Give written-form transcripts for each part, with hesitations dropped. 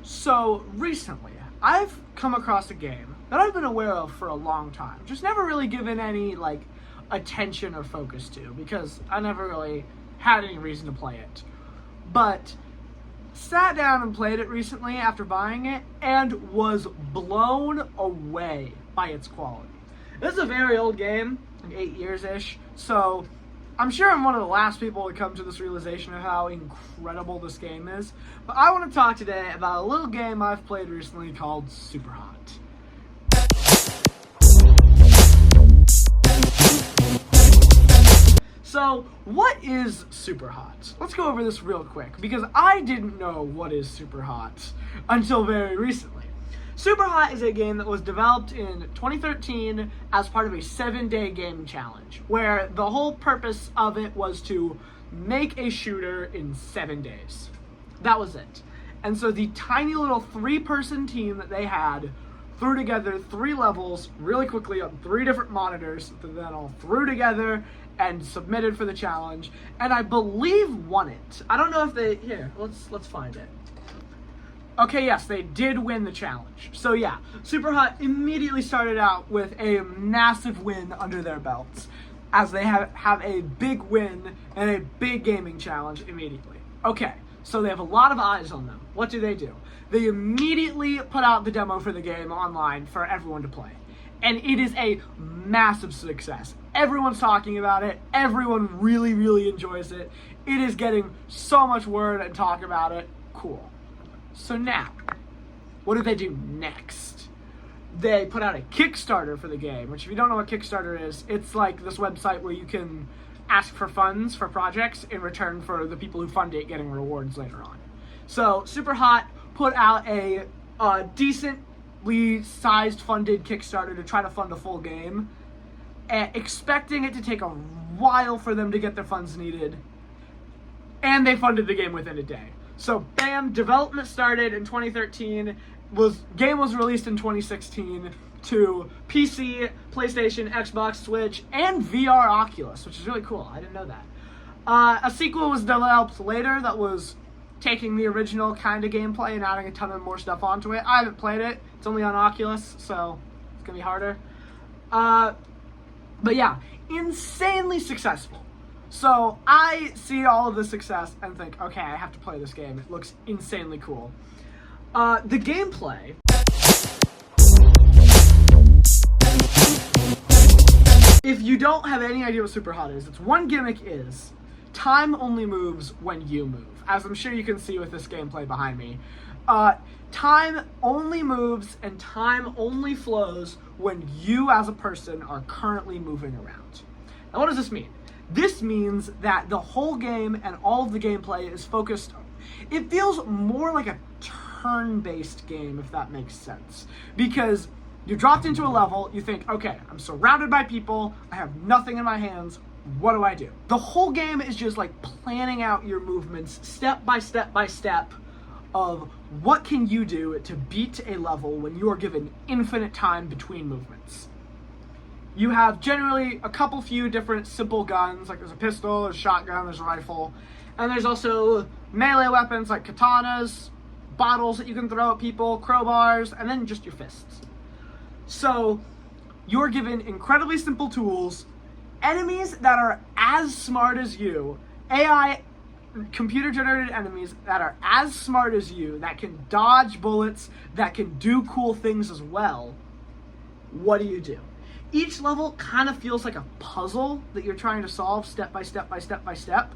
So recently, I've come across a game that I've been aware of for a long time, just never really given any attention or focus to because I never really had any reason to play it. But sat down and played it recently after buying it and was blown away by its quality. This is a very old game, like 8 years-ish, so I'm sure I'm one of the last people to come to this realization of how incredible this game is. But I want to talk today about a little game I've played recently called Super Hot. So, what is Super Hot? Let's go over this real quick, because I didn't know what is Super Hot until very recently. Super Hot is a game that was developed in 2013 as part of a 7-day game challenge, where the whole purpose of it was to make a shooter in 7 days. That was it. And so the tiny little 3-person team that they had threw together 3 levels really quickly on 3 different monitors that then all threw together and submitted for the challenge, and I believe won it. I don't know if they... Here, let's find it. Okay, yes, they did win the challenge. So yeah, Super Hot immediately started out with a massive win under their belts, as they have a big win and a big gaming challenge immediately. Okay, so they have a lot of eyes on them. What do? They immediately put out the demo for the game online for everyone to play. And it is a massive success. Everyone's talking about it. Everyone really, really enjoys it. It is getting so much word and talk about it. Cool. So now, what do they do next? They put out a Kickstarter for the game, which if you don't know what Kickstarter is, it's like this website where you can ask for funds for projects in return for the people who fund it getting rewards later on. So Super Hot put out a decently sized funded Kickstarter to try to fund a full game, expecting it to take a while for them to get the funds needed, and they funded the game within a day. So bam, development started in 2013, game was released in 2016 to PC, PlayStation, Xbox, Switch, and VR Oculus, which is really cool. I didn't know that. A sequel was developed later that was taking the original kind of gameplay and adding a ton of more stuff onto it. I haven't played it. It's only on Oculus, so it's going to be harder. But yeah, insanely successful. So I see all of the success and think, okay, I have to play this game. It looks insanely cool. The gameplay... If you don't have any idea what Super Hot is, its one gimmick is time only moves when you move. As I'm sure you can see with this gameplay behind me. Time only moves and time only flows when you as a person are currently moving around. Now what does this mean? This means that the whole game and all of the gameplay is focused... It feels more like a turn-based game, if that makes sense. Because you dropped into a level, you think, okay, I'm surrounded by people, I have nothing in my hands, what do I do? The whole game is just like planning out your movements step by step by step of what can you do to beat a level when you are given infinite time between movements. You have generally a couple few different simple guns, like there's a pistol, there's a shotgun, there's a rifle, and there's also melee weapons like katanas, bottles that you can throw at people, crowbars, and then just your fists. So you're given incredibly simple tools, enemies that are as smart as you, AI, computer-generated enemies that are as smart as you, that can dodge bullets, that can do cool things as well. What do? Each level kind of feels like a puzzle that you're trying to solve step by step by step by step.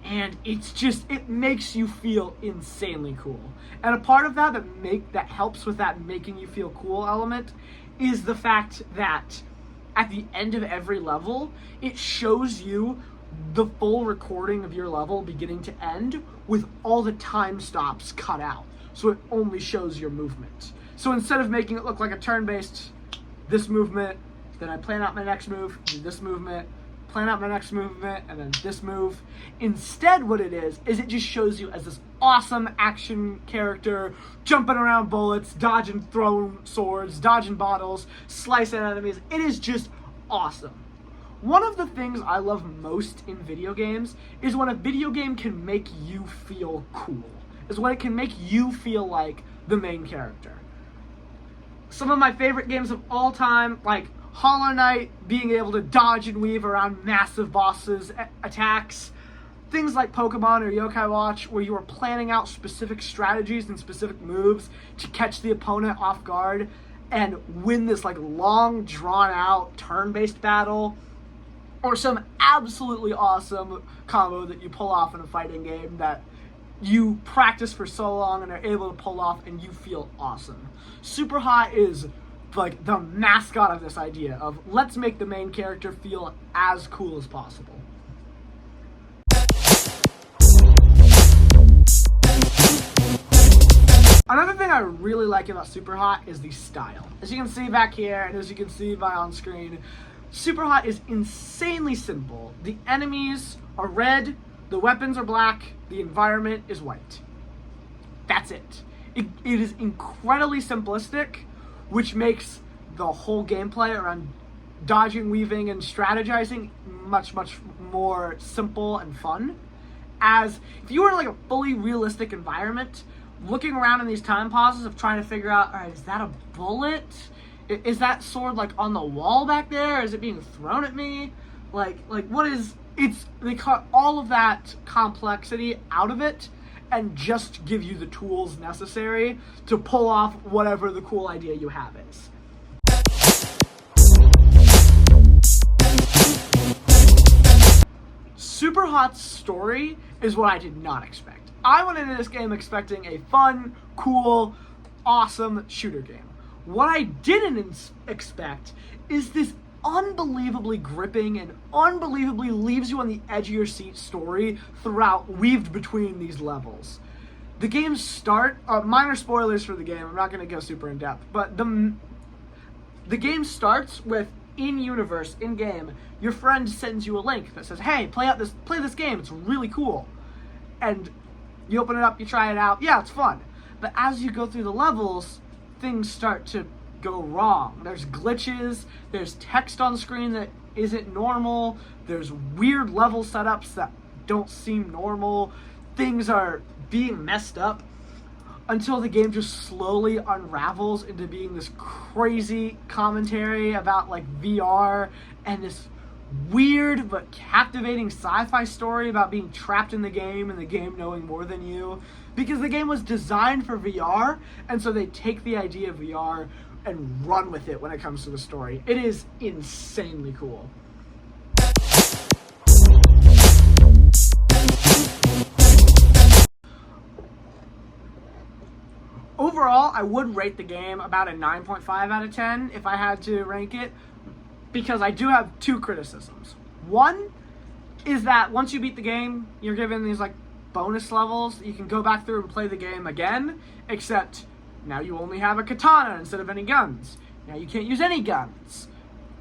And it makes you feel insanely cool. And a part of that that helps with that making you feel cool element is the fact that at the end of every level, it shows you the full recording of your level beginning to end with all the time stops cut out. So it only shows your movement. So instead of making it look like a turn-based, this movement, then I plan out my next move, do this movement, plan out my next movement, and then this move. Instead, what it is it just shows you as this awesome action character, jumping around bullets, dodging throwing swords, dodging bottles, slicing enemies. It is just awesome. One of the things I love most in video games is when a video game can make you feel cool. Is when it can make you feel like, the main character. Some of my favorite games of all time, like Hollow Knight, being able to dodge and weave around massive bosses' attacks. Things like Pokemon or Yokai Watch, where you are planning out specific strategies and specific moves to catch the opponent off guard and win this like long, drawn-out, turn-based battle. Or some absolutely awesome combo that you pull off in a fighting game that you practice for so long and are able to pull off and you feel awesome. Super Hot is like the mascot of this idea of let's make the main character feel as cool as possible. Another thing I really like about Super Hot is the style. As you can see back here and as you can see by on screen, Super Hot is insanely simple. The enemies are red, the weapons are black, the environment is white. That's it. It is incredibly simplistic, which makes the whole gameplay around dodging, weaving, and strategizing much, much more simple and fun. As if you were in like a fully realistic environment, looking around in these time pauses of trying to figure out, all right, is that a bullet? Is that sword like on the wall back there? Is it being thrown at me? Like what is, they cut all of that complexity out of it and just give you the tools necessary to pull off whatever the cool idea you have is. Super Hot's story is what I did not expect. I went into this game expecting a fun, cool, awesome shooter game. What I didn't expect is this unbelievably gripping and unbelievably leaves you on the edge of your seat story throughout, weaved between these levels. The game minor spoilers for the game, I'm not going to go super in depth, but the game starts with, in-universe, in-game, your friend sends you a link that says, hey, play this game, it's really cool. And you open it up, you try it out, yeah, it's fun. But as you go through the levels, things start to go wrong. There's glitches, there's text on screen that isn't normal, there's weird level setups that don't seem normal, things are being messed up until the game just slowly unravels into being this crazy commentary about like VR and this weird but captivating sci-fi story about being trapped in the game and the game knowing more than you, because the game was designed for VR, and so they take the idea of VR and run with it when it comes to the story. It is insanely cool. Overall, I would rate the game about a 9.5 out of 10 if I had to rank it, because I do have two criticisms. One is that once you beat the game, you're given these like bonus levels. You can go back through and play the game again, except now you only have a katana instead of any guns. Now you can't use any guns.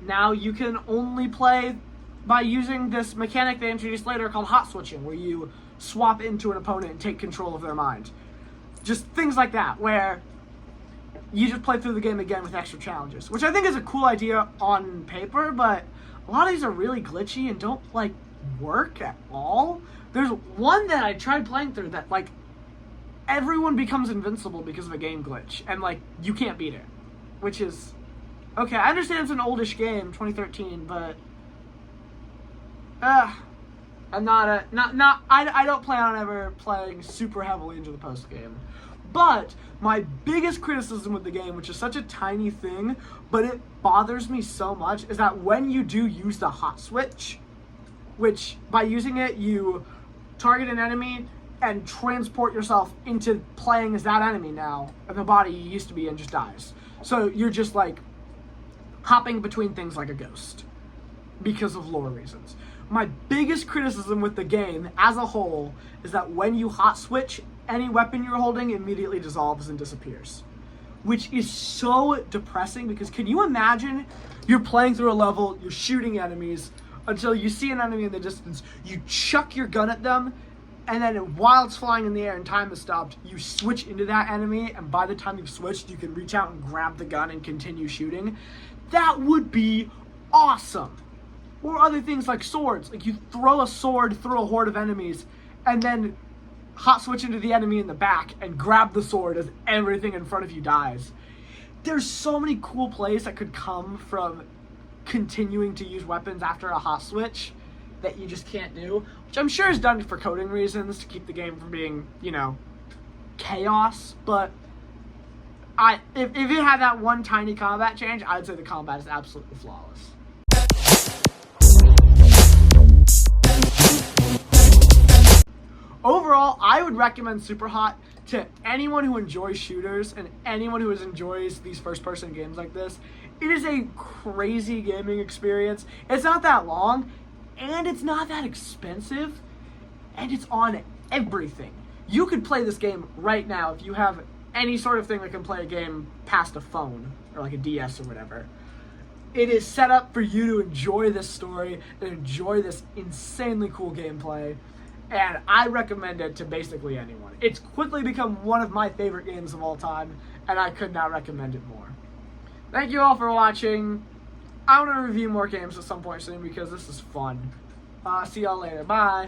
Now you can only play by using this mechanic they introduced later called hot switching, where you swap into an opponent and take control of their mind. Just things like that, where you just play through the game again with extra challenges, which I think is a cool idea on paper, but a lot of these are really glitchy and don't like work at all. There's one that I tried playing through that like everyone becomes invincible because of a game glitch, and like you can't beat it, which is okay. I understand it's an oldish game, 2013, but I'm not I don't plan on ever playing super heavily into the post game. But my biggest criticism with the game, which is such a tiny thing, but it bothers me so much, is that when you do use the hot switch, which by using it, you target an enemy and transport yourself into playing as that enemy now, and the body you used to be in just dies. So you're just like hopping between things like a ghost because of lore reasons. My biggest criticism with the game as a whole is that when you hot switch, any weapon you're holding immediately dissolves and disappears, which is so depressing, because can you imagine you're playing through a level, you're shooting enemies until you see an enemy in the distance, you chuck your gun at them, and then while it's flying in the air and time has stopped, you switch into that enemy, and by the time you've switched, you can reach out and grab the gun and continue shooting. That would be awesome. Or other things like swords. Like you throw a sword through a horde of enemies and then hot switch into the enemy in the back and grab the sword as everything in front of you dies. There's so many cool plays that could come from continuing to use weapons after a hot switch that you just can't do, which I'm sure is done for coding reasons to keep the game from being, chaos, but if it had that one tiny combat change, I'd say the combat is absolutely flawless. Overall, I would recommend Superhot to anyone who enjoys shooters and anyone who enjoys these first-person games like this. It is a crazy gaming experience. It's not that long, and it's not that expensive, and it's on everything. You could play this game right now if you have any sort of thing that can play a game past a phone or like a DS or whatever. It is set up for you to enjoy this story and enjoy this insanely cool gameplay. And I recommend it to basically anyone. It's quickly become one of my favorite games of all time, and I could not recommend it more. Thank you all for watching. I want to review more games at some point soon because this is fun. See y'all later. Bye.